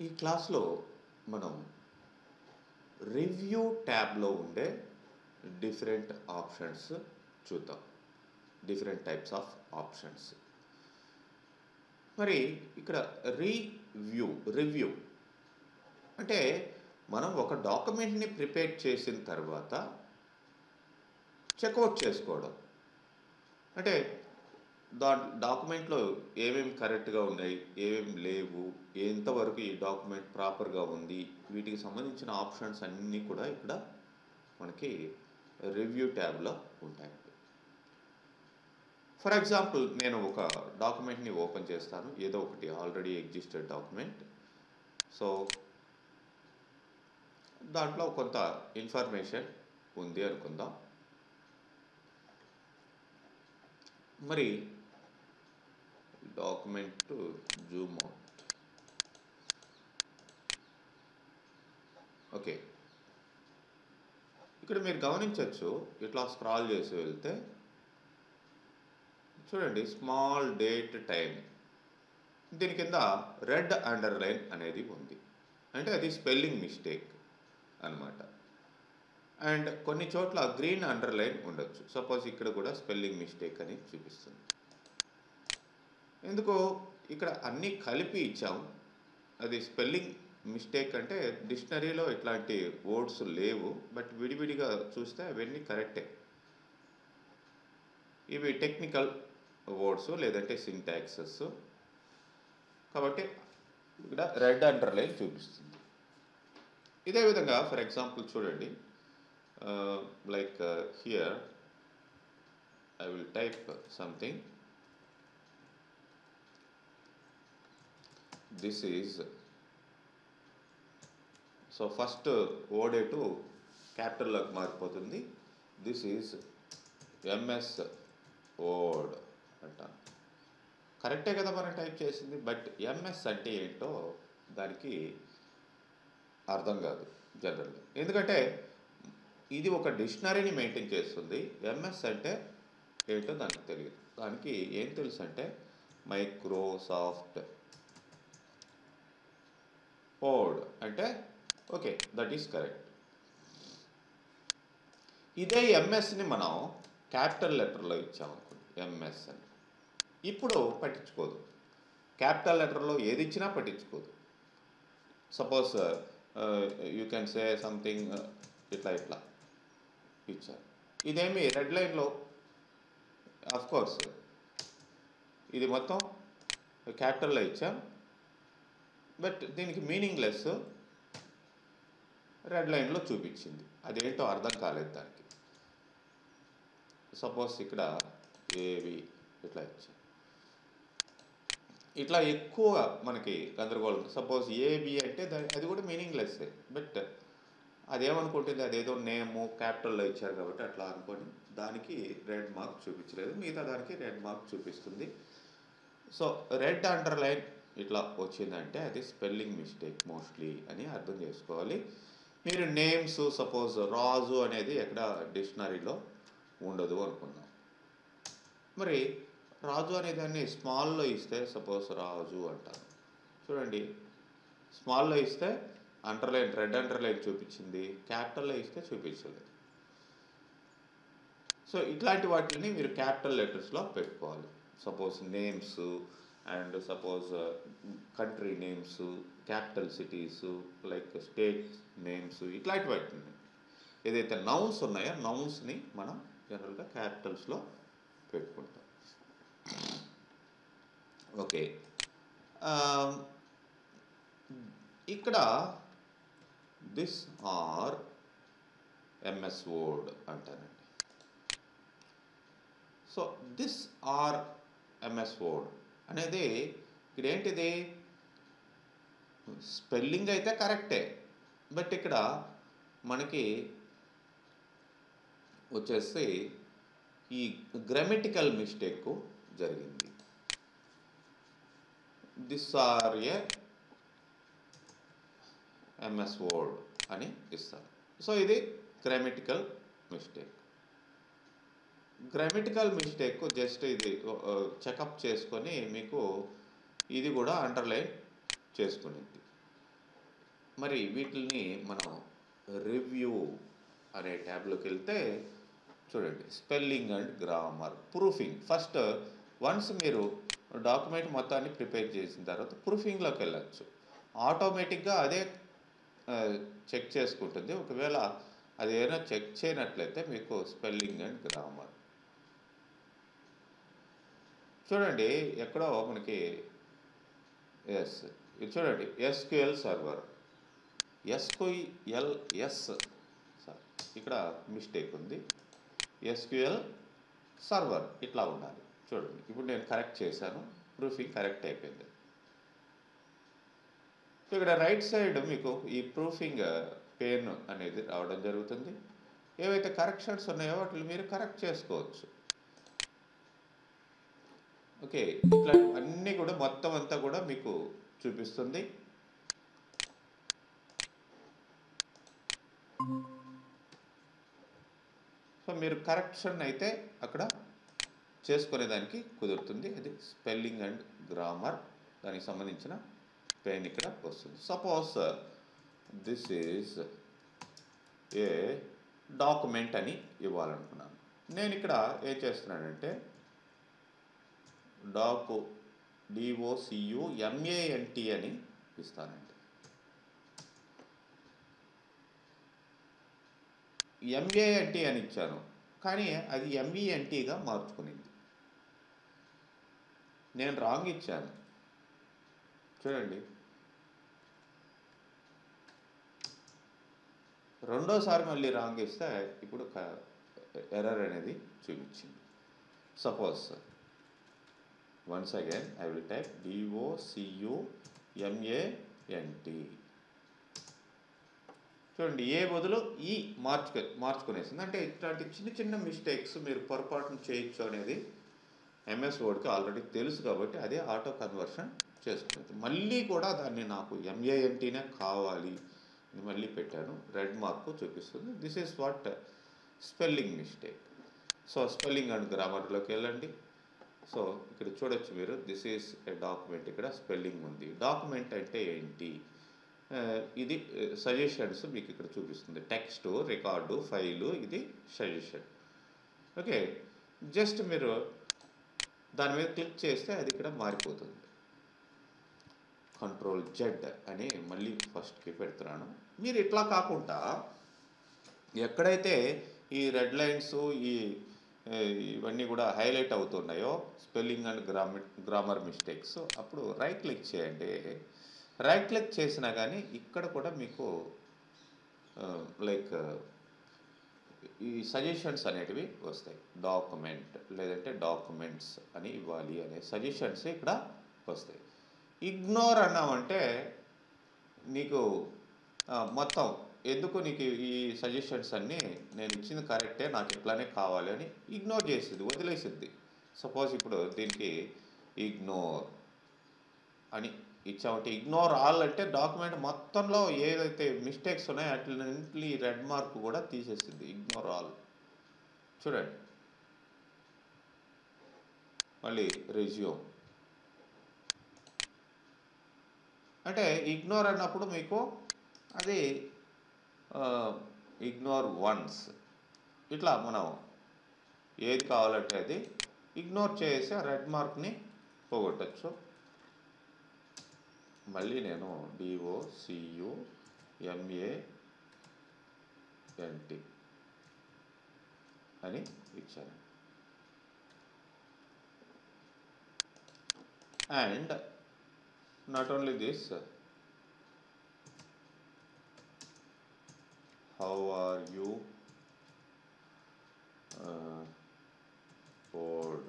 ఈ క్లాస్లో మనం రివ్యూ ట్యాబ్లో ఉండే డిఫరెంట్ ఆప్షన్స్ చూద్దాం. Different types of options. మరి ఇక్కడ రివ్యూ అంటే మనం ఒక డాక్యుమెంట్ని ప్రిపేర్ చేసిన తర్వాత చెక్అవుట్ చేసుకోవడం. అంటే డాక్యుమెంట్లో ఏమేమి కరెక్ట్గా ఉన్నాయి, ఏమేమి లేవు, ఎంతవరకు ఈ డాక్యుమెంట్ ప్రాపర్గా ఉంది, వీటికి సంబంధించిన ఆప్షన్స్ అన్నీ కూడా ఇక్కడ మనకి రివ్యూ ట్యాబ్లో ఉంటాయి. ఫర్ ఎగ్జాంపుల్ నేను ఒక డాక్యుమెంట్ని ఓపెన్ చేస్తాను, ఏదో ఒకటి ఆల్రెడీ ఎగ్జిస్టెడ్ డాక్యుమెంట్. సో దాంట్లో కొంత ఇన్ఫర్మేషన్ ఉంది అనుకుందాం. మరి డాక్యుమెంట్ జూమ్ అవుట్. ఓకే, ఇక్కడ మీరు గమనించవచ్చు, ఇట్లా స్క్రాల్ చేసి వెళ్తే చూడండి, స్మాల్ డేట్ టైం, దీని కింద రెడ్ అండర్లైన్ అనేది ఉంది. అంటే అది స్పెల్లింగ్ మిస్టేక్ అన్నమాట. అండ్ కొన్ని చోట్ల గ్రీన్ అండర్లైన్ ఉండొచ్చు. సపోజ్ ఇక్కడ కూడా స్పెల్లింగ్ మిస్టేక్ అని చూపిస్తుంది. ఎందుకు ఇక్కడ అన్నీ కలిపి ఇచ్చాం, అది స్పెల్లింగ్ మిస్టేక్ అంటే డిక్షనరీలో ఇట్లాంటి వర్డ్స్ లేవు, బట్ విడివిడిగా చూస్తే అవన్నీ కరెక్టే. ఇవి టెక్నికల్ వర్డ్స్ లేదంటే సింటాక్సెస్, కాబట్టి ఇక్కడ రెడ్ అండర్లైన్ చూపిస్తుంది. ఇదే విధంగా ఫర్ ఎగ్జాంపుల్ చూడండి, like here I will type something. This is, so first ఓడే టు క్యాపిటల్లోకి మారిపోతుంది. దిస్ ఈజ్ ఎంఎస్ వర్డ్ అంటాను. కరెక్టే కదా మనం టైప్ చేసింది, బట్ ఎంఎస్ అంటే ఏంటో దానికి అర్థం కాదు జనరల్గా. ఎందుకంటే ఇది ఒక డిక్షనరీని మెయింటైన్ చేస్తుంది, ఎంఎస్ అంటే ఏంటో దానికి తెలియదు. దానికి ఏం తెలుసు అంటే మైక్రోసాఫ్ట్ వర్డ్ అంటే ఓకే, దట్ ఈస్ కరెక్ట్. ఇదే ఎంఎస్ని మనం క్యాపిటల్ లెటర్లో ఇచ్చామనుకోండి, ఎంఎస్ అని, ఇప్పుడు పట్టించుకోదు. క్యాపిటల్ లెటర్లో ఏది ఇచ్చినా పట్టించుకోదు. Suppose you can say something ఇట్లా ఇచ్చారు. ఇదేమి రెడ్ లైన్లో, ఆఫ్ కోర్స్ ఇది మొత్తం క్యాపిటల్లో ఇచ్చాం, బట్ దీనికి మీనింగ్లెస్ రెడ్ లైన్లో చూపించింది. అదేంటో అర్థం కాలేదు దానికి. సపోజ్ ఇక్కడ ఏవి ఇట్లా ఇచ్చాం, ఇట్లా ఎక్కువ మనకి గందరగోళం. సపోజ్ ఏబి అంటే అది కూడా మీనింగ్లెస్సే, బట్ అదేమనుకుంటుంది, అదేదో నేము క్యాపిటల్లో ఇచ్చారు కాబట్టి అట్లా అనుకోండి, దానికి రెడ్ మార్క్ చూపించలేదు, మిగతా దానికి రెడ్ మార్క్ చూపిస్తుంది. సో రెడ్ అండర్లైన్ ఇట్లా వచ్చిందంటే అది స్పెల్లింగ్ మిస్టేక్ మోస్ట్లీ అని అర్థం చేసుకోవాలి. మీరు నేమ్స్, సపోజ్ రాజు అనేది ఎక్కడ డిక్షనరీలో ఉండదు అనుకుందాం. మరి రాజు అనే దాన్ని స్మాల్లో ఇస్తే, సపోజ్ రాజు అంటారు. చూడండి, స్మాల్లో ఇస్తే అండర్లైన్, రెడ్ అండర్లైన్ చూపించింది, క్యాపిటల్లో ఇస్తే చూపించలేదు. సో ఇట్లాంటి వాటిని మీరు క్యాపిటల్ లెటర్స్లో పెట్టుకోవాలి. Suppose names and suppose country names, capital cities, like state names, ఇట్లాంటి వాటిని ఏదైతే నౌన్స్ ఉన్నాయో నౌన్స్ని మనం జనరల్గా క్యాపిటల్స్లో పెట్టుకుంటాం. ఓకే, ఇక్కడ దిస్ ఆర్ ఎంఎస్ వర్డ్ అంటానండి. So this are MS Word అనేది ఇక్కడ ఏంటిది, స్పెల్లింగ్ అయితే కరెక్టే, బట్ ఇక్కడ మనకి వచ్చేసి ఈ గ్రామటికల్ మిస్టేక్ జరిగింది. This are a MS Word అని ఇస్తారు. సో ఇది grammatical mistake. Grammatical mistake just ఇది చెకప్ చేసుకొని మీకు ఇది కూడా అండర్లైన్ చేసుకునేది. మరి వీటిని మనం రివ్యూ అనే ట్యాబ్లోకి వెళ్తే చూడండి, spelling and grammar, proofing. First ones మీరు డాక్యుమెంట్ మొత్తాన్ని ప్రిపేర్ చేసిన తర్వాత ప్రూఫింగ్లోకి వెళ్ళచ్చు. ఆటోమేటిక్గా అదే చెక్ చేసుకుంటుంది. ఒకవేళ అది ఏదైనా చెక్ చేయనట్లయితే మీకు స్పెల్లింగ్ అండ్ గ్రామర్ చూడండి ఎక్కడో మనకి ఇది చూడండి, ఎస్క్యూఎల్ సర్వర్, ఎస్క్యూఎల్ఎస్ సార్, ఇక్కడ మిస్టేక్ ఉంది. ఎస్క్యూఎల్ సర్వర్ ఇట్లా ఉండాలి. చూడండి ఇప్పుడు నేను కరెక్ట్ చేశాను, ప్రూఫింగ్ కరెక్ట్ అయిపోయింది. ఇక్కడ రైట్ సైడ్ మీకు ఈ ప్రూఫింగ్ పేన్ అనేది రావడం జరుగుతుంది. ఏవైతే కరెక్షన్స్ ఉన్నాయో వాటిని మీరు కరెక్ట్ చేసుకోవచ్చు. ఓకే, ఇట్లా అన్నీ కూడా మొత్తం అంతా కూడా మీకు చూపిస్తుంది. సో మీరు కరెక్షన్ అయితే అక్కడ చేసుకునేదానికి కుదురుతుంది. అది స్పెల్లింగ్ అండ్ గ్రామర్ దానికి సంబంధించిన పెయిన్ ఇక్కడ వస్తుంది. Suppose this is a document అని ఇవ్వాలనుకున్నాను. నేను ఇక్కడ ఏం చేస్తున్నానంటే DOCUMENT అని ఇస్తానండి. MANT అని ఇచ్చాను, కానీ అది MENTగా మార్చుకునింది. నేను రాంగ్ ఇచ్చాను చూడండి. రెండోసారి మళ్ళీ రాంగ్ ఇస్తే ఇప్పుడు ఎర్రర్ అనేది చూపించింది. Suppose once again I will type DOCUMANT. చూడండి ఏ బదులు ఈ మార్చుకునేసింది. అంటే ఇట్లాంటి చిన్న చిన్న మిస్టేక్స్ మీరు పొరపాటును చేయొచ్చు అనేది MS వర్డ్కి ఆల్రెడీ తెలుసు కాబట్టి అదే ఆటో కన్వర్షన్ చేసుకునేది. మళ్ళీ కూడా దాన్ని నాకు MANTనే కావాలి అని మళ్ళీ పెట్టాను, రెడ్ మార్కు చూపిస్తుంది. This is what spelling mistake. So spelling and గ్రామర్లోకి వెళ్ళండి. సో ఇక్కడ చూడొచ్చు మీరు, దిస్ ఈజ్ ఏ డాక్యుమెంట్, ఇక్కడ స్పెల్లింగ్ ఉంది. డాక్యుమెంట్ అంటే ఏంటి, ఇది సజెషన్స్ మీకు ఇక్కడ చూపిస్తుంది. టెక్స్ట్, రికార్డు, ఫైలు, ఇది సజెషన్. ఓకే, జస్ట్ మీరు దాని మీద క్లిక్ చేస్తే అది ఇక్కడ మారిపోతుంది. Ctrl+Z అని మళ్ళీ ఫస్ట్కి పెడుతున్నాను. మీరు ఇట్లా కాకుండా ఎక్కడైతే ఈ రెడ్ లైన్స్ ఇవన్నీ కూడా హైలైట్ అవుతున్నాయో స్పెల్లింగ్ అండ్ గ్రామర్ మిస్టేక్స్, అప్పుడు రైట్ క్లిక్ చేయండి. రైట్ క్లిక్ చేసినా కానీ ఇక్కడ కూడా మీకు లైక్ ఈ సజెషన్స్ అనేటివి వస్తాయి. డాక్యుమెంట్ లేదంటే డాక్యుమెంట్స్ అని ఇవ్వాలి అనే సజెషన్స్ ఇక్కడ వస్తాయి. ఇగ్నోర్ అన్నామంటే నీకు మొత్తం ఎందుకు నీకు ఈ సజెషన్స్ అన్నీ నేను ఇచ్చింది కరెక్టే, నాకు ఇట్లానే కావాలి అని ఇగ్నోర్ చేసేది, వదిలేసిద్ది. సపోజ్ ఇప్పుడు దీనికి ఇగ్నోర్ అని ఇచ్చామంటే, ఇగ్నోర్ ఆల్ అంటే డాక్యుమెంట్ మొత్తంలో ఏదైతే మిస్టేక్స్ ఉన్నాయో అట్లన్నింటినీ రెడ్ మార్క్ కూడా తీసేసింది. ఇగ్నోర్ ఆల్ చూడండి. మళ్ళీ రెజ్యూమ్ అంటే ఇగ్నోర్ అన్నప్పుడు మీకు అది ఇగ్నోర్ వన్స్ ఇట్లా మనం ఏది కావాలంటే అది ఇగ్నోర్ చేసి ఆ రెడ్ మార్క్ని పోగొట్టచ్చు. మళ్ళీ నేను DOCUMANT అని ఇచ్చాను. And not only this, how are you bored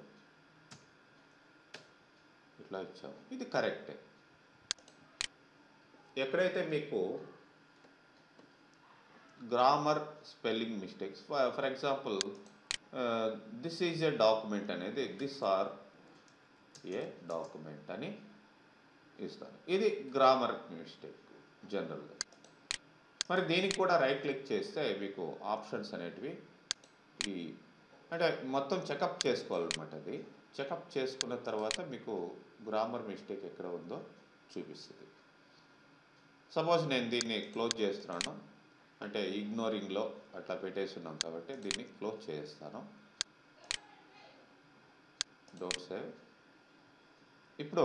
ఇట్లా ఇచ్చాము. ఇది కరెక్టే. ఎక్కడైతే మీకు grammar spelling mistakes, for example this is a document అనేది దిస్ ఆర్ ఏ డాక్యుమెంట్ అని ఇస్తాను. ఇది గ్రామర్ మిస్టేక్ జనరల్గా. మరి దీనికి కూడా రైట్ క్లిక్ చేస్తే మీకు ఆప్షన్స్ అనేటివి అంటే మొత్తం చెకప్ చేసుకోవాలన్నమాట. అది చెకప్ చేసుకున్న తర్వాత మీకు గ్రామర్ మిస్టేక్ ఎక్కడ ఉందో చూపిస్తుంది. సపోజ్ నేను దీన్ని క్లోజ్ చేస్తున్నాను, అంటే ఇగ్నోరింగ్లో అట్లా పెట్టేస్తున్నాం కాబట్టి దీన్ని క్లోజ్ చేస్తాను. Don't save. ఇప్పుడు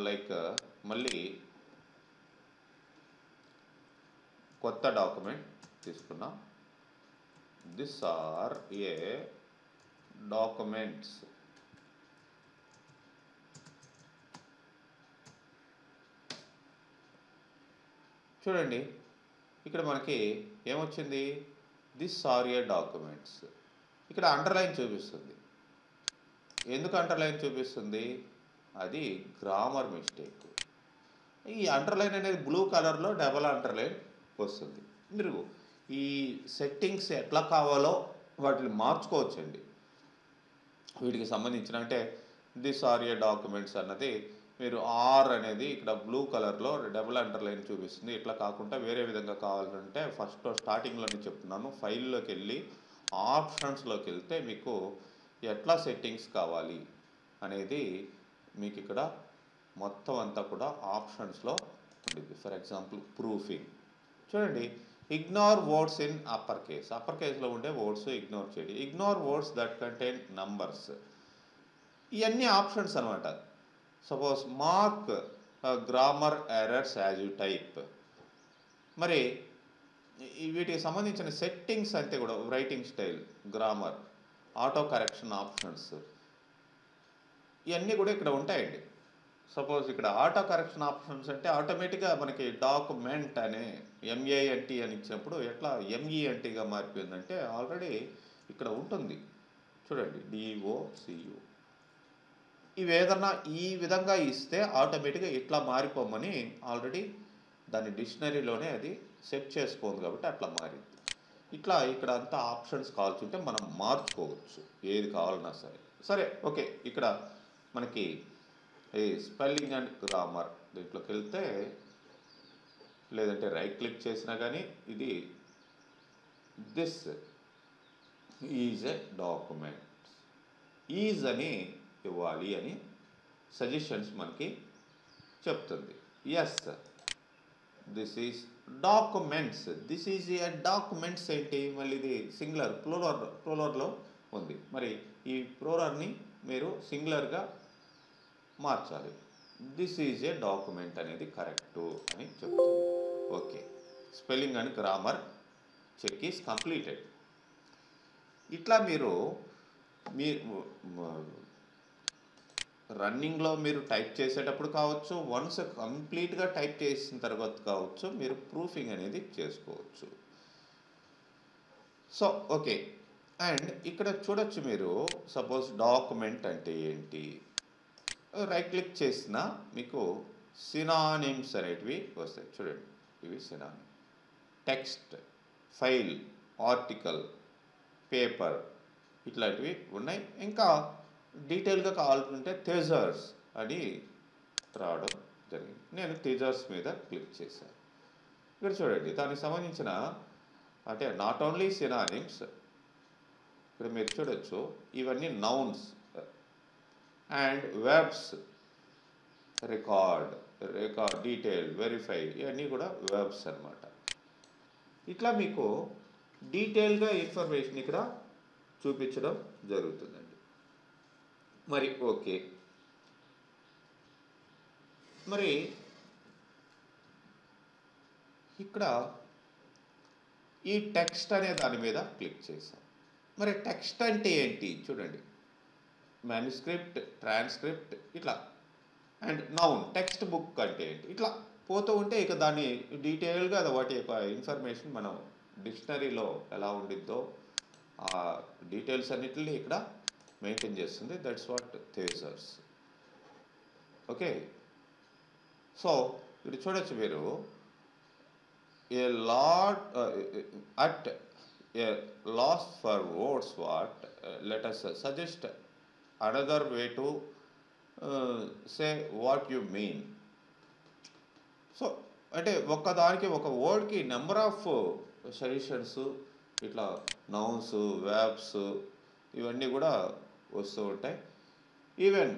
లైక్ మళ్ళీ కొత్త డాక్యుమెంట్ తీసుకున్నాం. This are a documents. చూడండి ఇక్కడ మనకి ఏమొచ్చింది, దిస్ ఆర్ ఏ డాక్యుమెంట్స్. ఇక్కడ అండర్లైన్ చూపిస్తుంది. ఎందుకు అండర్లైన్ చూపిస్తుంది, అది గ్రామర్ మిస్టేక్. ఈ అండర్లైన్ అనేది బ్లూ కలర్లో డబల్ అండర్లైన్ వస్తుంది. మీరు ఈ సెట్టింగ్స్ ఎట్లా కావాలో వాటిని మార్చుకోవచ్చండి. వీటికి సంబంధించిన అంటే దిస్ ఆర్ ఏ డాక్యుమెంట్స్ అన్నది మీరు ఆర్ అనేది ఇక్కడ బ్లూ కలర్లో డబుల్ అండర్లైన్ చూపిస్తుంది. ఇట్లా కాకుండా వేరే విధంగా కావాలంటే ఫస్ట్ స్టార్టింగ్లోనే చెప్తున్నాను, ఫైల్లోకి వెళ్ళి ఆప్షన్స్లోకి వెళ్తే మీకు ఎట్లా సెట్టింగ్స్ కావాలి అనేది మీకు ఇక్కడ మొత్తం అంతా కూడా ఆప్షన్స్లో ఉంటుంది. ఫర్ ఎగ్జాంపుల్ ప్రూఫింగ్ చూడండి, ignore words in upper case. Upper కేస్లో ఉండే వర్డ్స్ ఇగ్నోర్ చేయండి. Ignore words that contain numbers. ఇవన్నీ ఆప్షన్స్ అనమాట. Suppose mark grammar errors as you type. మరి వీటికి సంబంధించిన సెట్టింగ్స్ అంతే కూడా writing style, grammar, auto correction options ఇవన్నీ కూడా ఇక్కడ ఉంటాయండి. సపోజ్ ఇక్కడ ఆటో కరెక్షన్ ఆప్షన్స్ అంటే ఆటోమేటిక్గా మనకి డాక్యుమెంట్ అనే ఎంఏఎన్టీ అని ఇచ్చినప్పుడు ఎట్లా ఎంఈఎన్టీగా మారిపోయిందంటే ఆల్రెడీ ఇక్కడ ఉంటుంది. చూడండి డిఓసియు. ఇవి ఏదన్నా ఈ విధంగా ఇస్తే ఆటోమేటిక్గా ఇట్లా మారిపోమని ఆల్రెడీ దాని డిక్షనరీలోనే అది సెట్ చేసుకోండి కాబట్టి అట్లా మారింది. ఇట్లా ఇక్కడ అంతా ఆప్షన్స్ కావాల్సి ఉంటే మనం మార్చుకోవచ్చు ఏది కావాలన్నా సరే. సరే ఓకే, ఇక్కడ మనకి ఈ స్పెల్లింగ్ అండ్ గ్రామర్ దీంట్లోకి వెళ్తే లేదంటే రైట్ క్లిక్ చేసినా కానీ ఇది this is a document is అని ఇవ్వాలి అని సజెషన్స్ మనకి చెప్తుంది. Yes this is documents. This is a documents ఏంటి, మళ్ళీ ఇది సింగులర్ ప్లూరల్లో ఉంది. మరి ఈ ప్లూరల్ని మీరు సింగులర్గా మార్చాలి. దిస్ ఈజ్ ఏ డాక్యుమెంట్ అనేది కరెక్టు అని చెప్తుంది. Okay, spelling and grammar check is completed. ఇట్లా మీరు మీ రన్నింగ్లో మీరు టైప్ చేసేటప్పుడు కావచ్చు, వన్స్ కంప్లీట్గా టైప్ చేసిన తర్వాత కావచ్చు, మీరు ప్రూఫింగ్ అనేది చేసుకోవచ్చు. సో ఓకే, అండ్ ఇక్కడ చూడొచ్చు మీరు సపోజ్ డాక్యుమెంట్ అంటే ఏంటి, రైట్ క్లిక్ చేసిన మీకు సినానిమ్స్ అనేటివి వస్తాయి. చూడండి ఇవి synonym. Text, file, article, paper ఇట్లాంటివి ఉన్నాయి. ఇంకా డీటెయిల్గా కావాలనుకుంటే థెజర్స్ అని రావడం జరిగింది. నేను థెజర్స్ మీద క్లిక్ చేశాను. ఇక్కడ చూడండి దానికి సంబంధించిన అంటే నాట్ ఓన్లీ సినానిమ్స్, ఇక్కడ మీరు చూడొచ్చు ఇవన్నీ nouns and verbs, record, detail, verify ఇవన్నీ కూడా వెర్బ్స్ అన్నమాట. ఇట్లా మీకు డీటెయిల్గా ఇన్ఫర్మేషన్ ఇక్కడ చూపించడం జరుగుతుందండి. మరి ఓకే, మరి ఇక్కడ ఈ టెక్స్ట్ అనే దాని మీద క్లిక్ చేశాం. మరి టెక్స్ట్ అంటే ఏంటి చూడండి, మ్యానుస్క్రిప్ట్, ట్రాన్స్క్రిప్ట్ ఇట్లా, అండ్ నౌన్, టెక్స్ట్ బుక్ అంటే ఏంటి, ఇట్లా పోతూ ఉంటే ఇక దాన్ని డీటెయిల్గా వాటి యొక్క ఇన్ఫర్మేషన్ మనం డిక్షనరీలో ఎలా ఉండిద్దో ఆ డీటెయిల్స్ అన్నిటిని ఇక్కడ మెయింటైన్ చేస్తుంది. That's what thesaurus. Okay, so ఇక్కడ చూడొచ్చు మీరు a lot at a loss for words what let us suggest another way to say what you mean. So అంటే ఒక్కదానికి ఒక వర్డ్కి నెంబర్ ఆఫ్ సజెషన్స్ ఇట్లా నౌన్స్, వెర్బ్స్ ఇవన్నీ కూడా వస్తూ ఉంటాయి. ఈవెన్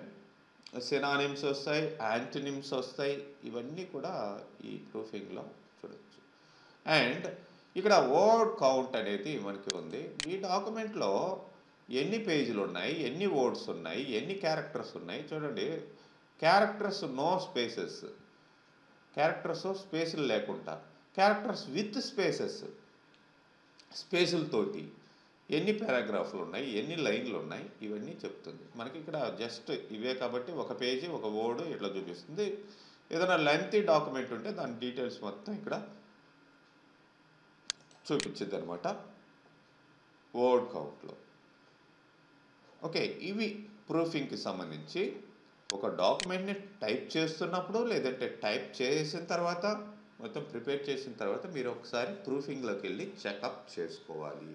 సినానిమ్స్ వస్తాయి, యాంటనిమ్స్ వస్తాయి. ఇవన్నీ కూడా ఈ ప్రూఫింగ్లో చూడొచ్చు. అండ్ ఇక్కడ వర్డ్ కౌంట్ అనేది మనకి ఉంది. ఈ డాక్యుమెంట్లో ఎన్ని పేజీలు ఉన్నాయి, ఎన్ని వర్డ్స్ ఉన్నాయి, ఎన్ని క్యారెక్టర్స్ ఉన్నాయి చూడండి. క్యారెక్టర్స్ నో స్పేసెస్, క్యారెక్టర్స్ స్పేసులు లేకుండా, క్యారెక్టర్స్ విత్ స్పేసెస్, స్పేసులతోటి ఎన్ని పారాగ్రాఫ్లు ఉన్నాయి, ఎన్ని లైన్లు ఉన్నాయి, ఇవన్నీ చెప్తుంది మనకి. ఇక్కడ జస్ట్ ఇవే కాబట్టి ఒక పేజీ ఒక వర్డ్ ఇట్లా చూపిస్తుంది. ఏదైనా లెంతీ డాక్యుమెంట్ ఉంటే దాని డీటెయిల్స్ మొత్తం ఇక్కడ చూపించింది అనమాట వర్డ్ కౌంట్లో. ఓకే, ఇవి ప్రూఫింగ్కి సంబంధించి. ఒక డాక్యుమెంట్ని టైప్ చేస్తున్నప్పుడు లేదంటే టైప్ చేసిన తర్వాత మొత్తం ప్రిపేర్ చేసిన తర్వాత మీరు ఒకసారి ప్రూఫింగ్లోకి వెళ్ళి చెకప్ చేసుకోవాలి.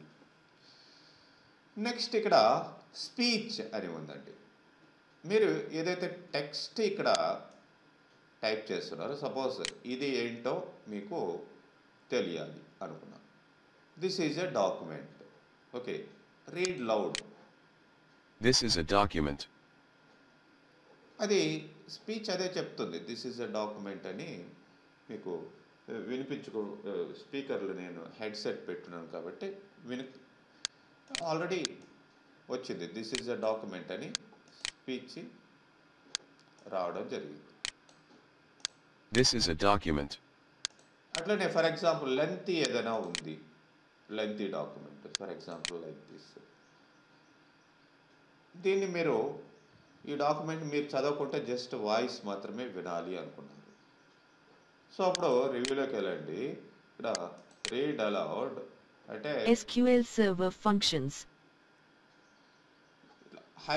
నెక్స్ట్ ఇక్కడ స్పీచ్ అని ఉందండి. మీరు ఏదైతే టెక్స్ట్ ఇక్కడ టైప్ చేస్తున్నారో, సపోజ్ ఇది ఏంటో మీకు తెలియాలి అనుకున్నాం. This is a document. Okay, read loud. This is a document. అది స్పీచ్ అదే చెప్తుంది, దిస్ ఈజ్ ఎ డాక్యుమెంట్ అని. మీకు వినిపించుకో, స్పీకర్లు నేను హెడ్సెట్ పెట్టున్నాను కాబట్టి ఆల్రెడీ వచ్చింది దిస్ ఈజ్ ఎ డాక్యుమెంట్ అని స్పీచ్ రావడం జరిగింది. This is a document. అట్లనే ఫర్ ఎగ్జాంపుల్ లెంతీ ఏదైనా ఉంది, lengthy document for example like this. దీన్ని మీరు ఈ డాక్యుమెంట్ మీరు చదవకుంటే జస్ట్ వాయిస్ మాత్రమే వినాలి అనుకున్నారు. సో అప్పుడు రివ్యూలోకి వెళ్ళండి. ఇక్కడ రీడ్ అలౌడ్ అంటే SQL Server functions.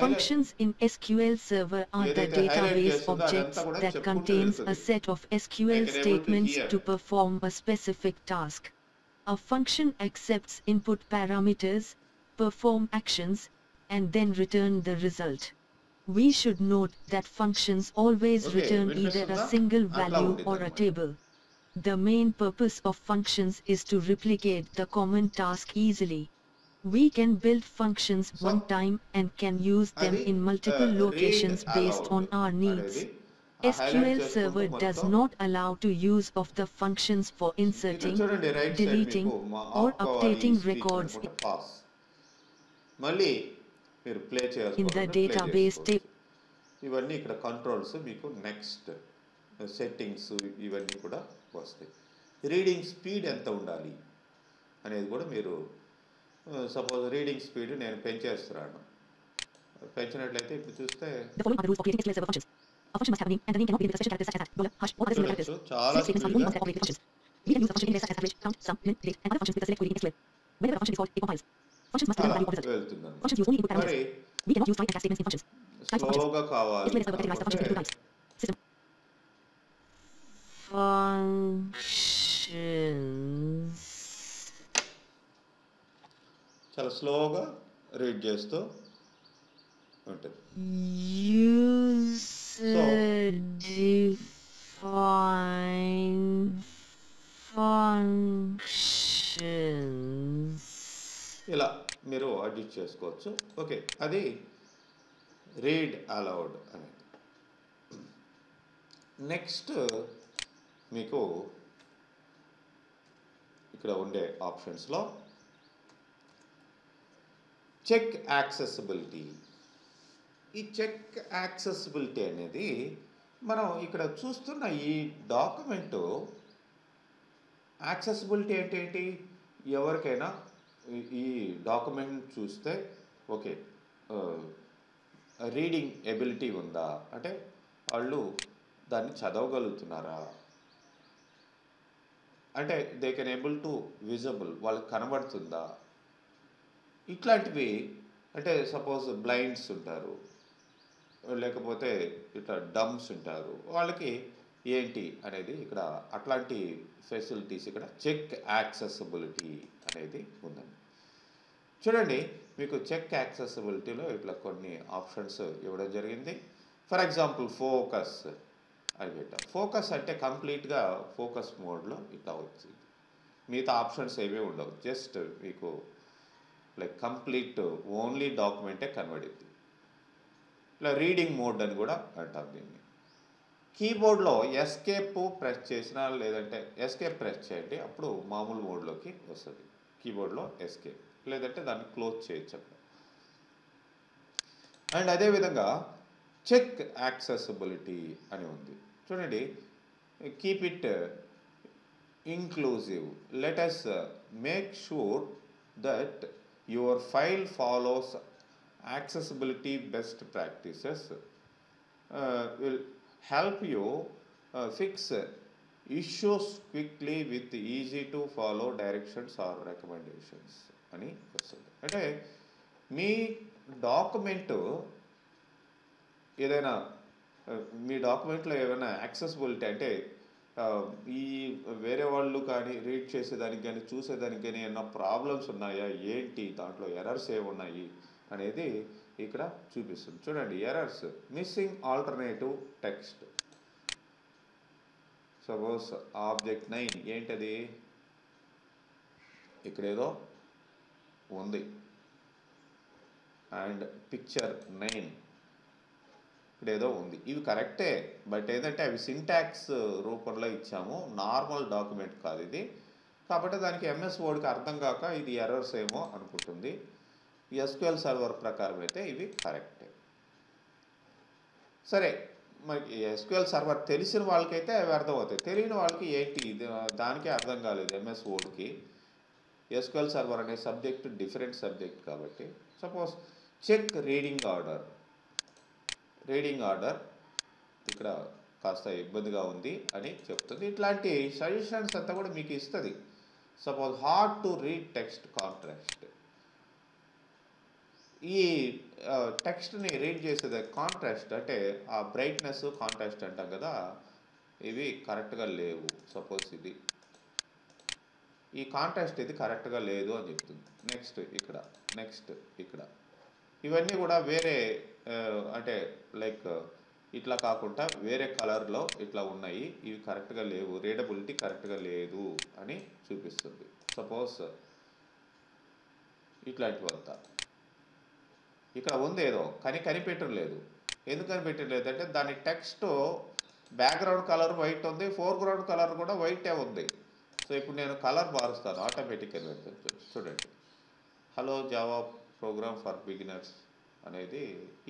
Functions in SQL Server are the database objects that contains a set of SQL statements to perform a specific task. A function accepts input parameters, perform actions, and then return the result. We should note that functions always return either a single value or a table. The main purpose of functions is to replicate the common task easily. We can build functions one time and can use them in multiple locations based on our needs. SQL Server does not allow to use of the functions for inserting, deleting, or updating records మళ్ళీ మీరు play in the database table. ఇవన్నీ ఇక్కడ controls మీకు next settings ఇవన్నీ కూడా వస్తాయి. Reading speed ఎంత ఉండాలి అనేది కూడా మీరు, సపోజ్ రీడింగ్ స్పీడ్ నేను పెంచేస్తున్నాను, పెంచినట్లయితే ఇప్పుడు చూస్తే The following are the rules for creating SQL Server functions. A function must have a name and the name cannot be limited to special characters such as $, or other similar characters. చాలా Select statements are the only ones that operate with functions. We can use a function in as average, count, sum, min, date, and other functions with the select query in SQL. Whenever a function is called, it compiles. Functions must return the value of the result. వెళ్తుందండి. Functions use only input మరి parameters. We cannot use try and catch statements in functions. Types of functions. స్లోగా కావాలి SQL Server categorizes the functions into two types. System functions. చాలా స్లోగా read చేస్తూ ఉంటుంది. User defined functions. ఇలా మీరు adjust చేసుకోవచ్చు. ఓకే, అది రీడ్ అలౌడ్ అనేది. నెక్స్ట్ మీకు ఇక్కడ ఉండే ఆప్షన్స్లో చెక్ యాక్సెసిబిలిటీ. ఈ చెక్ యాక్సెసిబిలిటీ అనేది మనం ఇక్కడ చూస్తున్న ఈ డాక్యుమెంటు యాక్సెసిబిలిటీ అంటే ఏంటి? ఎవరికైనా ఈ డాక్యుమెంట్ చూస్తే ఓకే రీడింగ్ ఎబిలిటీ ఉందా అంటే వాళ్ళు దాన్ని చదవగలుగుతున్నారా అంటే they can able to visible, వాళ్ళకి కనబడుతుందా, ఇట్లాంటివి. అంటే సపోజ్ బ్లైండ్స్ ఉంటారు, లేకపోతే ఇట్లా డమ్స్ ఉంటారు, వాళ్ళకి ఏంటి అనేది ఇక్కడ అట్లాంటి ఫెసిలిటీస్ ఇక్కడ చెక్ యాక్సెసిబిలిటీ అనేది ఉందండి. చూడండి, మీకు చెక్ యాక్సెసిబిలిటీలో ఇట్లా కొన్ని ఆప్షన్స్ ఇవ్వడం జరిగింది. ఫర్ ఎగ్జాంపుల్ ఫోకస్ అని పెట్టాం. ఫోకస్ అంటే కంప్లీట్గా ఫోకస్ మోడ్లో ఇట్లా వచ్చింది. మిగతా ఆప్షన్స్ ఏమీ ఉండవు, జస్ట్ మీకు లైక్ కంప్లీట్ ఓన్లీ డాక్యుమెంటే కనబడింది. ఇలా రీడింగ్ మోడ్ అని కూడా అంటాం దీన్ని. కీబోర్డ్లో ఎస్కేప్ ప్రెస్ చేసినా లేదంటే ఎస్కేప్ ప్రెస్ చేయండి, అప్పుడు మామూలు మోడ్లోకి వస్తుంది. కీబోర్డ్లో ఎస్కేప్, లేదంటే దాన్ని క్లోజ్ చేయొచ్చు. అండ్ అదేవిధంగా చెక్ యాక్సెసిబిలిటీ అని ఉంది చూడండి. Keep it inclusive. Let us make sure that your file follows accessibility best practices. Will help you fix issues quickly with easy to follow directions or recommendations అని వస్తుంది. అంటే మీ document ఏదైనా మీ డాక్యుమెంట్లో ఏమైనా accessibility అంటే ఈ వేరే వాళ్ళు కానీ రీడ్ చేసేదానికి కానీ చూసేదానికి కానీ ఏమైనా ప్రాబ్లమ్స్ ఉన్నాయా, ఏంటి దాంట్లో ఎర్రర్స్ ఏమున్నాయి అనేది ఇక్కడ చూపిస్తుంది. చూడండి, errors missing alternative text. Suppose object 9 ఏంటది, ఇక్కడ ఏదో ఉంది, అండ్ పిక్చర్ 9 ఏదో ఉంది. ఇవి కరెక్టే, బట్ ఏంటంటే అవి సింటాక్స్ రూపంలో ఇచ్చాము, నార్మల్ డాక్యుమెంట్ కాదు ఇది. కాబట్టి దానికి ఎంఎస్ వర్డ్కి అర్థం కాక ఇది ఎర్రర్స్ ఏమో అనుకుంటుంది. ఎస్క్యూఎల్ సర్వర్ ప్రకారం అయితే ఇవి కరెక్టే. సరే, మనకి ఎస్క్యూఎల్ సర్వర్ తెలిసిన వాళ్ళకైతే అవి అర్థమవుతాయి, తెలియని వాళ్ళకి ఏంటి ఇది దానికే అర్థం కాలేదు ఎంఎస్ వర్డ్కి. ఎస్క్యూఎల్ సర్వర్ అనే సబ్జెక్ట్ డిఫరెంట్ సబ్జెక్ట్ కాబట్టి. Suppose check reading order. Reading order ఇక్కడ కాస్త ఇబ్బందిగా ఉంది అని చెప్తుంది. ఇట్లాంటి సజెషన్స్ అంతా కూడా మీకు ఇస్తుంది. Suppose hard to read text contrast. ఈ టెక్స్ట్ని రీడ్ చేసేది కాంట్రాస్ట్ అంటే ఆ బ్రైట్నెస్ కాంట్రాస్ట్ అంటాం కదా, ఇవి కరెక్ట్గా లేవు. సపోజ్ ఇది ఈ కాంట్రాస్ట్ ఇది కరెక్ట్గా లేదు అని చెప్తుంది. నెక్స్ట్ ఇక్కడ, నెక్స్ట్ ఇక్కడ, ఇవన్నీ కూడా వేరే అంటే లైక్ ఇట్లా కాకుండా వేరే కలర్లో ఇట్లా ఉన్నాయి, ఇవి కరెక్ట్గా లేవు, రీడబిలిటీ కరెక్ట్గా లేదు అని చూపిస్తుంది. సపోజ్ ఇట్లాంటివంతా ఇక్కడ ఉంది ఏదో, కానీ కనిపెట్టలేదు. ఎందుకు కనిపెట్టలేదు అంటే దాని టెక్స్ట్ బ్యాక్గ్రౌండ్ కలర్ వైట్ ఉంది, ఫోర్గ్రౌండ్ కలర్ కూడా వైటే ఉంది. సో ఇప్పుడు నేను కలర్ మారుస్తాను, ఆటోమేటిక్గా పెడుతుంది. చూడండి, hello Java programme for beginners అనేది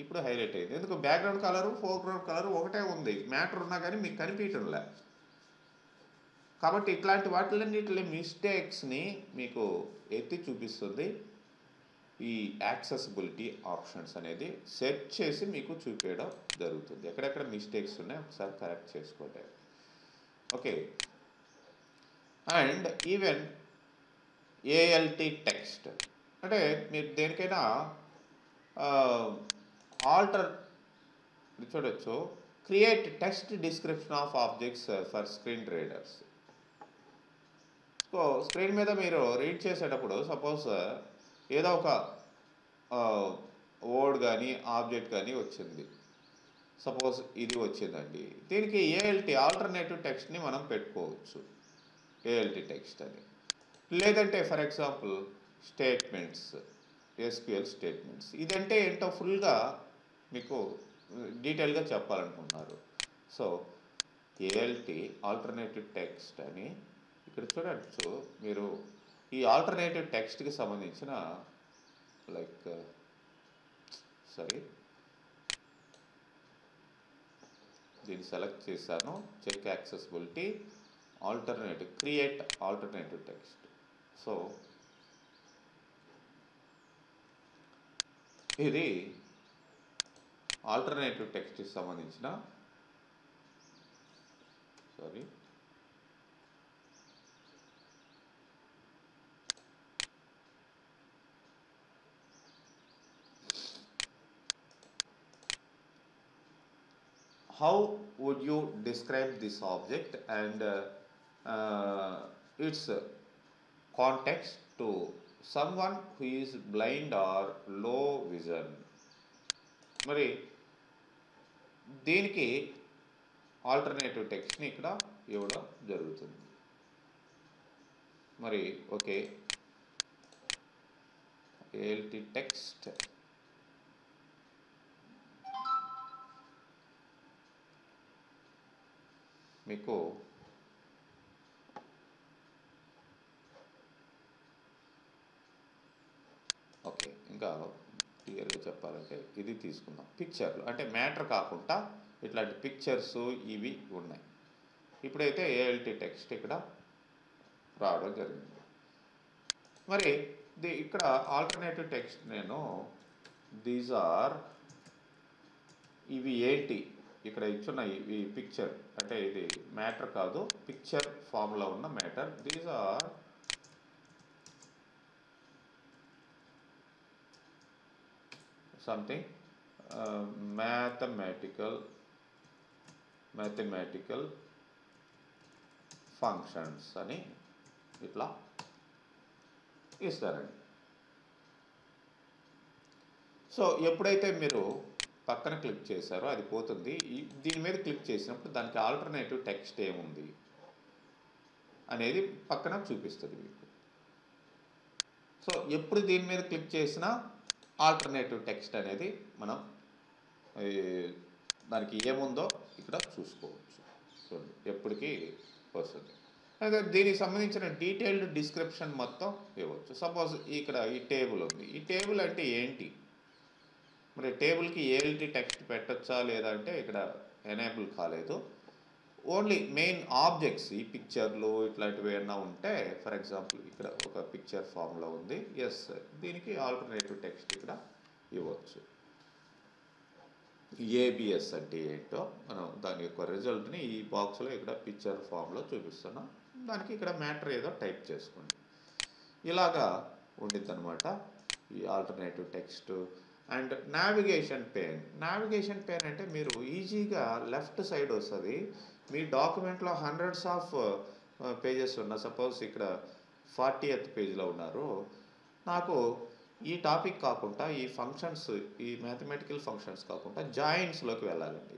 ఇప్పుడు హైలైట్ అయింది. ఎందుకు బ్యాక్గ్రౌండ్ కలరు ఫోర్గ్రౌండ్ కలరు ఒకటే ఉంది, మ్యాటర్ ఉన్నా కానీ మీకు కనిపించడంలే. కాబట్టి ఇట్లాంటి వాటిలన్నింటి మిస్టేక్స్ని మీకు ఎత్తి చూపిస్తుంది. ఈ యాక్సెసిబిలిటీ ఆప్షన్స్ అనేది సెట్ చేసి మీకు చూపించడం జరుగుతుంది. ఎక్కడెక్కడ మిస్టేక్స్ ఉన్నాయో ఒకసారి కరెక్ట్ చేసుకోండి. Okay, and even ALT text అంటే మీరు దేనికైనా ఆల్టర్ చూడొచ్చు. Create text description of objects for screen readers. So screen మీద మీరు రీడ్ చేసేటప్పుడు సపోజ్ ఏదో ఒక వర్డ్ కానీ ఆబ్జెక్ట్ కానీ వచ్చింది, సపోజ్ ఇది వచ్చిందండి, దీనికి ఏఎల్టీ ఆల్టర్నేటివ్ టెక్స్ట్ని మనం పెట్టుకోవచ్చు, ఏఎల్టీ టెక్స్ట్ అని. లేదంటే for example statements, SQL statements, ఇదంటే ఏంటో ఫుల్గా మీకు డీటెయిల్గా చెప్పాలనుకుంటున్నారు. సో ఏఎల్టీ ఆల్టర్నేటివ్ టెక్స్ట్ అని ఇక్కడ చూడవచ్చు. మీరు ఈ ఆల్టర్నేటివ్ టెక్స్ట్కి సంబంధించిన లైక్ దీన్ని సెలెక్ట్ చేశాను, check accessibility alternative, create alternative text. So ఇది ఆల్టర్నేటివ్ టెక్స్ట్కి సంబంధించిన how would you describe this object and its context to someone who is blind or low vision. మరి దీనికి ఆల్టర్నేటివ్ టెక్స్ట్ని ఇక్కడ ఇవ్వడం జరుగుతుంది. మరి ఓకే, ఏఎల్టీ టెక్స్ట్ మీకు ఓకే, ఇంకా క్లియర్గా చెప్పాలంటే ఇది తీసుకుందాం. పిక్చర్లు అంటే మ్యాటర్ కాకుండా ఇట్లాంటి పిక్చర్స్ ఇవి ఉన్నాయి. ఇప్పుడైతే ఏఎల్టీ టెక్స్ట్ ఇక్కడ రావడం జరిగింది. మరి ఇక్కడ ఆల్టర్నేటివ్ టెక్స్ట్ నేను దీస్ ఆర్ ఇవి ఏంటి ఇక్కడ ఇచ్చున్న ఈ పిక్చర్ అంటే ఇది మ్యాటర్ కాదు, పిక్చర్ ఫామ్లో ఉన్న matter. These or something mathematical functions అని ఇట్లా ఇస్తారండి. సో ఎప్పుడైతే మీరు పక్కన క్లిక్ చేశారో అది పోతుంది. దీని మీద క్లిక్ చేసినప్పుడు దానికి ఆల్టర్నేటివ్ టెక్స్ట్ ఏముంది అనేది పక్కన చూపిస్తుంది మీకు. సో ఎప్పుడు దీని మీద క్లిక్ చేసినా ఆల్టర్నేటివ్ టెక్స్ట్ అనేది మనం దానికి ఏముందో ఇక్కడ చూసుకోవచ్చు. చూడండి ఎప్పటికీ వస్తుంది. అదే దీనికి సంబంధించిన డీటెయిల్డ్ డిస్క్రిప్షన్ మొత్తం ఇవ్వచ్చు. సపోజ్ ఇక్కడ ఈ టేబుల్ ఉంది. ఈ టేబుల్ అంటే ఏంటి, మరి టేబుల్కి ఏఎల్టీ టెక్స్ట్ పెట్టచ్చా లేదా అంటే ఇక్కడ ఎనేబుల్ కాలేదు. ఓన్లీ మెయిన్ ఆబ్జెక్ట్స్ ఈ పిక్చర్లు ఇట్లాంటివి ఏమైనా ఉంటే, ఫర్ ఎగ్జాంపుల్ ఇక్కడ ఒక పిక్చర్ ఫామ్లో ఉంది, ఎస్ దీనికి ఆల్టర్నేటివ్ టెక్స్ట్ ఇక్కడ ఇవ్వచ్చు. ఏబిఎస్ అంటే ఏంటో మనం దాని యొక్క రిజల్ట్ని ఈ బాక్స్లో ఇక్కడ పిక్చర్ ఫామ్లో చూపిస్తున్నాం. దానికి ఇక్కడ మ్యాటర్ ఏదో టైప్ చేసుకోండి. ఇలాగా ఉండిద్ది అనమాట ఈ alternative text. And navigation pane అంటే మీరు ఈజీగా లెఫ్ట్ సైడ్ వస్తుంది. మీ డాక్యుమెంట్లో హండ్రెడ్స్ ఆఫ్ పేజెస్ ఉన్న, సపోజ్ ఇక్కడ 40th పేజ్లో ఉన్నారు, నాకు ఈ టాపిక్ కాకుండా ఈ ఫంక్షన్స్, ఈ మ్యాథమెటికల్ ఫంక్షన్స్ కాకుండా జాయిన్స్లోకి వెళ్ళాలండి.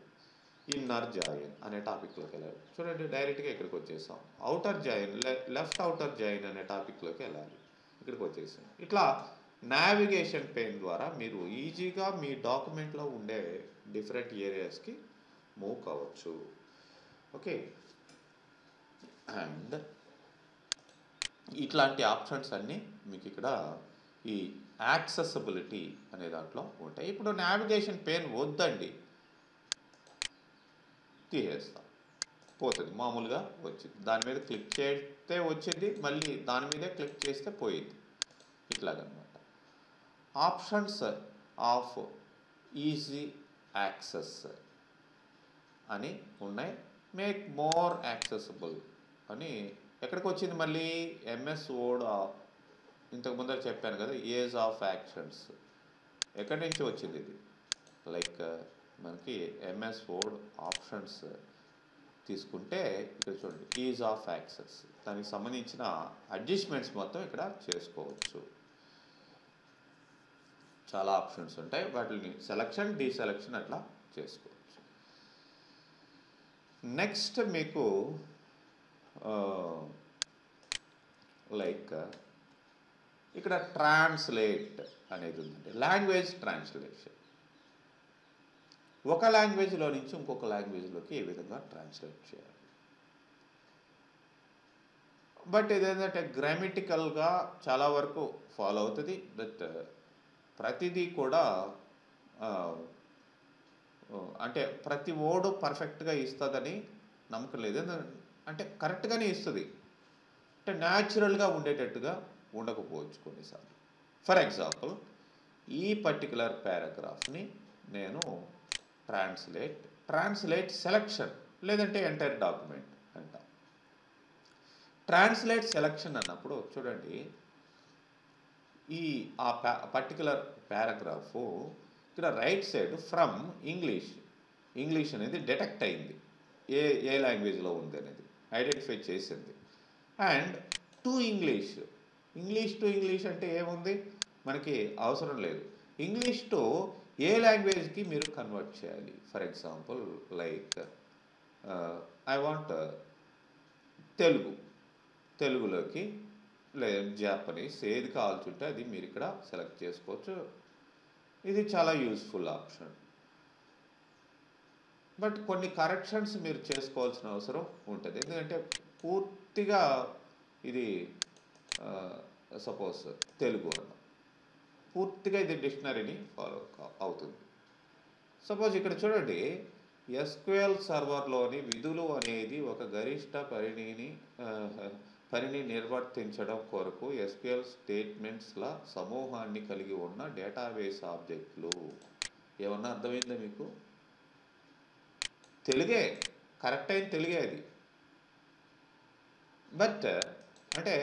ఇన్నర్ జాయిన్ అనే టాపిక్లోకి వెళ్ళాలి. చూడండి డైరెక్ట్గా ఇక్కడికి వచ్చేసాం. Outer join, left outer join అనే టాపిక్లోకి వెళ్ళాలి. ఇక్కడికి వచ్చేసాం. ఇట్లా నావిగేషన్ పెయిన్ ద్వారా మీరు ఈజీగా మీ డాక్యుమెంట్లో ఉండే డిఫరెంట్ ఏరియాస్కి మూవ్ కావచ్చు. ఓకే, అండ్ ఇట్లాంటి ఆప్షన్స్ అన్నీ మీకు ఇక్కడ ఈ యాక్సెసిబిలిటీ అనే దాంట్లో ఉంటాయి. ఇప్పుడు నావిగేషన్ పెయిన్ వద్దండి, తీసేస్తాం, పోతుంది, మామూలుగా వచ్చింది. దాని మీద క్లిక్ చేస్తే వచ్చింది, మళ్ళీ దాని మీదే క్లిక్ చేస్తే పోయింది. ఇట్లాగనమాట. ఆప్షన్స్ ఆఫ్ ఈజీ యాక్సెస్ అని ఉన్నాయి. మేక్ మోర్ యాక్సెసిబుల్ అని ఎక్కడికి వచ్చింది మళ్ళీ ఎంఎస్ వర్డ్. ఇంతకు ముందర చెప్పాను కదా, ఏజ్ ఆఫ్ యాక్షన్స్ ఎక్కడి నుంచి వచ్చింది ఇది. లైక్ మనకి ఎంఎస్ వర్డ్ ఆప్షన్స్ తీసుకుంటే ఇక్కడ చూడండి ఈజ్ ఆఫ్ యాక్సెస్, దానికి సంబంధించిన అడ్జస్ట్మెంట్స్ మొత్తం ఇక్కడ చేసుకోవచ్చు. చాలా ఆప్షన్స్ ఉంటాయి, వాటిని సెలక్షన్ డీసెలక్షన్ అట్లా చేసుకోవచ్చు. నెక్స్ట్ మీకు లైక్ ఇక్కడ ట్రాన్స్లేట్ అనేది ఉందండి. Language translation. ఒక లాంగ్వేజ్లో నుంచి ఇంకొక లాంగ్వేజ్లోకి ఏ విధంగా ట్రాన్స్లేట్ చేయాలి. బట్ ఇదేంటంటే గ్రామటికల్గా చాలా వరకు ఫాలో అవుతుంది. బట్ ప్రతిదీ కూడా అంటే ప్రతి వర్డ్ పర్ఫెక్ట్గా ఇస్తుందని నమ్మకం లేదు. అంటే కరెక్ట్గానే ఇస్తుంది, అంటే న్యాచురల్గా ఉండేటట్టుగా ఉండకపోవచ్చు కొన్నిసార్లు. ఫర్ ఎగ్జాంపుల్ ఈ పర్టికులర్ పారాగ్రాఫ్ని నేను ట్రాన్స్లేట్ సెలక్షన్ లేదంటే ఎంటైర్ డాక్యుమెంట్ అంట. ట్రాన్స్లేట్ సెలక్షన్ అన్నప్పుడు చూడండి, ఆ పర్టికులర్ పారాగ్రాఫ్ ఇక్కడ రైట్ సైడ్ ఫ్రమ్ ఇంగ్లీష్ అనేది డిటెక్ట్ అయింది, ఏ లాంగ్వేజ్లో ఉంది అనేది ఐడెంటిఫై చేసింది. And to English to English అంటే ఏముంది, మనకి అవసరం లేదు. ఇంగ్లీష్ టు ఏ లాంగ్వేజ్కి మీరు కన్వర్ట్ చేయాలి. For example like I want తెలుగులోకి లేదా జాపనీస్, ఏది కావాల్సి ఉంటే అది మీరు ఇక్కడ సెలెక్ట్ చేసుకోవచ్చు. ఇది చాలా యూస్ఫుల్ ఆప్షన్. బట్ కొన్ని కరెక్షన్స్ మీరు చేసుకోవాల్సిన అవసరం ఉంటుంది. ఎందుకంటే పూర్తిగా ఇది సపోజ్ తెలుగు అన్న పూర్తిగా ఇది డిక్షనరీని ఫాలో అవుతుంది. సపోజ్ ఇక్కడ చూడండి, ఎస్క్యూఎల్ సర్వర్లోని విధులు అనేది ఒక గరిష్ట పనిని నిర్వర్తించడం కొరకు ఎస్క్యూఎల్ స్టేట్మెంట్స్ల సమూహాన్ని కలిగి ఉన్న డేటాబేస్ ఆబ్జెక్టులు. ఏమన్నా అర్థమైందా మీకు? తెలుగే, కరెక్ట్ అయిన తెలుగే అది. బట్ అంటే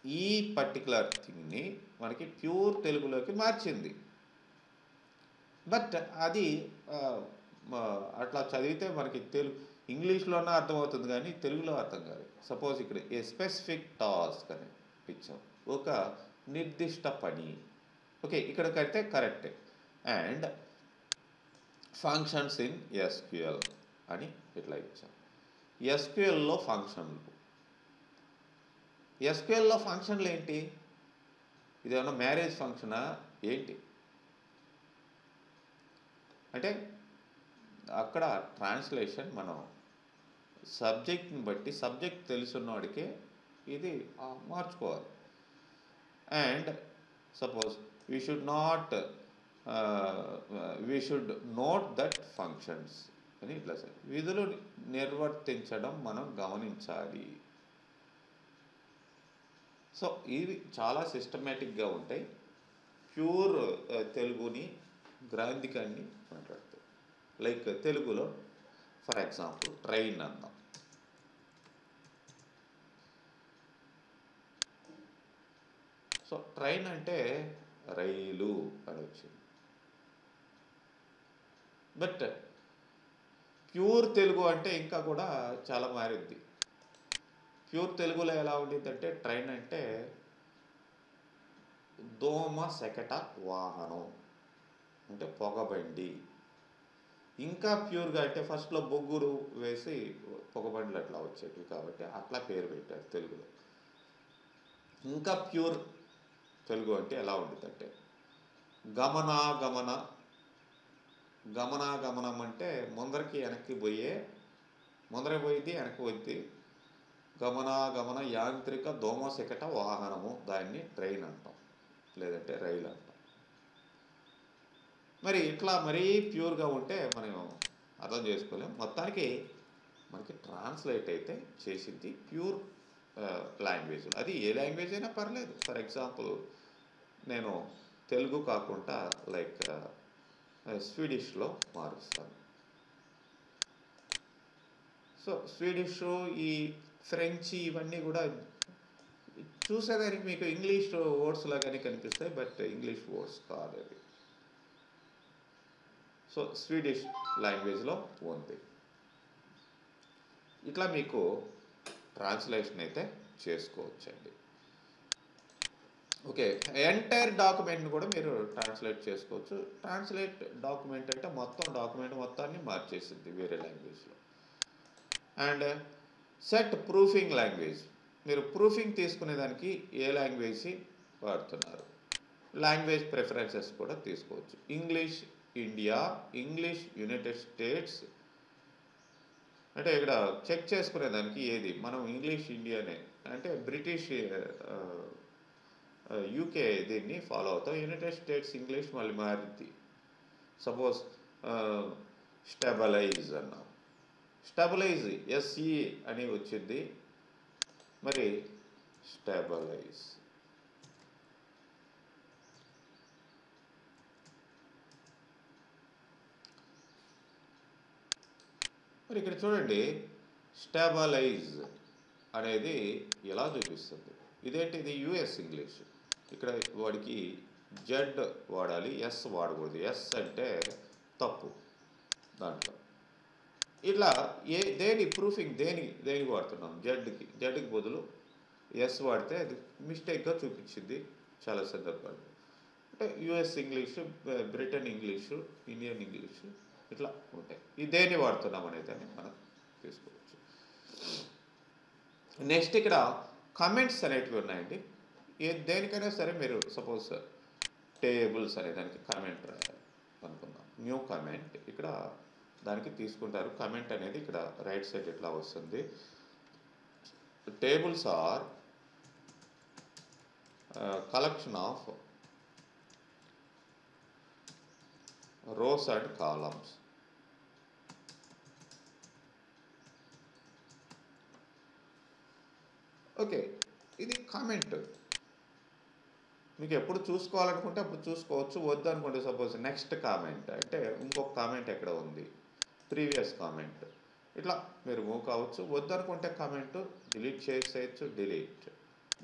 ఈ పర్టికులర్ థింగ్ని మనకి ప్యూర్ తెలుగులోకి మార్చింది. బట్ అది అట్లా చదివితే మనకి ఇంగ్లీష్లోనే అర్థమవుతుంది కానీ తెలుగులో అర్థం కాదు. సపోజ్ ఇక్కడ ఏ స్పెసిఫిక్ టాస్క్ అని ఇచ్చాం, ఒక నిర్దిష్ట పని. ఓకే, ఇక్కడ కడితే కరెక్టే. అండ్ ఫంక్షన్స్ ఇన్ ఎస్క్యూఎల్ అని ఇట్లా ఇచ్చాం. ఎస్క్యూఎల్లో ఫంక్షన్లు, ఎస్క్యూఎల్లో ఫంక్షన్లు ఏంటి? ఇదేమన్నా మ్యారేజ్ ఫంక్షనా ఏంటి అంటే అక్కడ ట్రాన్స్లేషన్ మనం సబ్జెక్ట్ని బట్టి, సబ్జెక్ట్ తెలుసున్నవాడికే ఇది మార్చుకోవాలి. And suppose we should note that functions అని ఇట్లా సార్ విధులు నిర్వర్తించడం మనం గమనించాలి. సో ఇవి చాలా సిస్టమేటిక్గా ఉంటాయి. ప్యూర్ తెలుగుని గ్రాంధికాన్ని మాట్లాడతాయి. లైక్ తెలుగులో ఫర్ ఎగ్జాంపుల్ ట్రైన్ అందాం. సో ట్రైన్ అంటే రైలు అని వచ్చింది. బట్ ప్యూర్ తెలుగు అంటే ఇంకా కూడా చాలా మారింది. ప్యూర్ తెలుగులో ఎలా ఉండిందంటే ట్రైన్ అంటే దోమ శకట వాహనం అంటే పొగబండి. ఇంకా ప్యూర్గా అంటే ఫస్ట్లో బొగ్గురు వేసి పొగబండ్లు అట్లా వచ్చేటివి కాబట్టి అట్లా పేరు పెట్టారు తెలుగులో. ఇంకా ప్యూర్ తెలుగు అంటే ఎలా ఉంటుందంటే గమనాగమనం అంటే ముందరికి వెనక్కి ముందర పోయింది వెనక్కి పోయింది. గమనాగమన యాంత్రిక దోమశకట వాహనము, దాన్ని ట్రైన్ అంటాం, లేదంటే రైలు అంటాం. మరి ఇట్లా మరీ ప్యూర్గా ఉంటే మనం అర్థం చేసుకోలేం. మొత్తానికి మనకి ట్రాన్స్లేట్ అయితే చేసింది ప్యూర్ లాంగ్వేజ్. అది ఏ లాంగ్వేజ్ అయినా పర్లేదు. ఫర్ ఎగ్జాంపుల్ నేను తెలుగు కాకుండా లైక్ స్వీడిష్లో మారుస్తాను. సో స్వీడిష్, ఈ ఫ్రెంచ్ ఇవన్నీ కూడా చూసేదానికి మీకు ఇంగ్లీష్ వర్డ్స్ లాగానే కనిపిస్తాయి, బట్ ఇంగ్లీష్ వర్డ్స్ కాదు అవి. సో స్వీడిష్ లాంగ్వేజ్లో ఉంది. ఇట్లా మీకు ట్రాన్స్లేషన్ అయితే చేసుకోవచ్చండి. ఓకే, ఎంటైర్ డాక్యుమెంట్ని కూడా మీరు ట్రాన్స్లేట్ చేసుకోవచ్చు. ట్రాన్స్లేట్ డాక్యుమెంట్ అంటే మొత్తం డాక్యుమెంట్ మొత్తాన్ని మార్చేసింది వేరే లాంగ్వేజ్లో. అండ్ సెట్ ప్రూఫింగ్ లాంగ్వేజ్, మీరు ప్రూఫింగ్ తీసుకునేదానికి ఏ లాంగ్వేజ్ వాడుతున్నారు, లాంగ్వేజ్ ప్రిఫరెన్సెస్ కూడా తీసుకోవచ్చు. English India, English United states అంటే ఇక్కడ చెక్ చేసుకునేదానికి ఏది మనం ఇంగ్లీష్ ఇండియానే అంటే బ్రిటిష్ యూకే దీన్ని ఫాలో అవుతాం. యునైటెడ్ స్టేట్స్ ఇంగ్లీష్ మళ్ళీ మారింది. సపోజ్ స్టెబలైజ్ అన్నాం, స్టెబలైజ్ ఎస్ఈ అని వచ్చింది, మరి స్టెబలైజ్. మరి ఇక్కడ చూడండి, స్టెబలైజ్ అనేది ఎలా చూపిస్తుంది. ఇదేంటి, ఇది యుఎస్ ఇంగ్లీష్. ఇక్కడ వాడికి జెడ్ వాడాలి, ఎస్ వాడకూడదు. ఎస్ అంటే తప్పు దాంట్లో. ఇట్లా దేని ప్రూఫింగ్ దేనికి వాడుతున్నాం, జెడ్కి బదులు ఎస్ వాడితే అది మిస్టేక్గా చూపించింది చాలా సందర్భాలు. అంటే US English, Britain English, Indian English ఇట్లా ఉంటాయి. ఇది దేన్ని వాడుతున్నాం అనేది అని మనం తీసుకోవచ్చు. నెక్స్ట్ ఇక్కడ కమెంట్స్ అనేటివి ఉన్నాయండి. దేనికైనా సరే మీరు సపోజ్ టేబుల్స్ అనేదానికి కమెంట్ రాయాలి అనుకుందాం. న్యూ కమెంట్, ఇక్కడ దానికి తీసుకుంటారు. కమెంట్ అనేది ఇక్కడ రైట్ సైడ్ ఇట్లా వస్తుంది. Tables are collection of rows and columns. Okay, ఇది కామెంట్. మీకు ఎప్పుడు చూసుకోవాలనుకుంటే అప్పుడు చూసుకోవచ్చు, వద్దు అనుకుంటే సపోజ్ నెక్స్ట్ కామెంట్ అంటే ఇంకొక కామెంట్ ఎక్కడ ఉంది, ప్రీవియస్ కామెంట్, ఇట్లా మీరు మూవ్ కావచ్చు. వద్దు అనుకుంటే కామెంట్ డిలీట్ చేసేయచ్చు.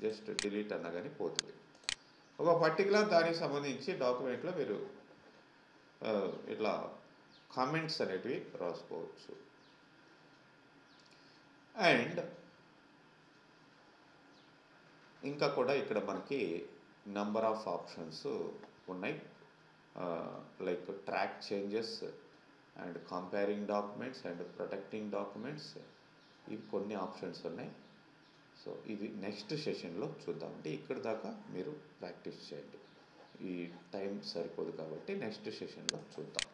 జస్ట్ డిలీట్ అన్నా కానీ పోతుంది. ఒక పర్టికులర్ దానికి సంబంధించి డాక్యుమెంట్లో మీరు ఇట్లా కామెంట్స్ అనేటివి రాసుకోవచ్చు. అండ్ ఇంకా కూడా ఇక్కడ మనకి నెంబర్ ఆఫ్ ఆప్షన్స్ ఉన్నాయి. Like track changes and comparing documents and protecting documents, ఇవి కొన్ని ఆప్షన్స్ ఉన్నాయి. సో ఇది నెక్స్ట్ సెషన్లో చూద్దామండి. ఇక్కడ దాకా మీరు ప్రాక్టీస్ చేయండి. ఈ టైం సరిపోదు కాబట్టి నెక్స్ట్ సెషన్లో చూద్దాం.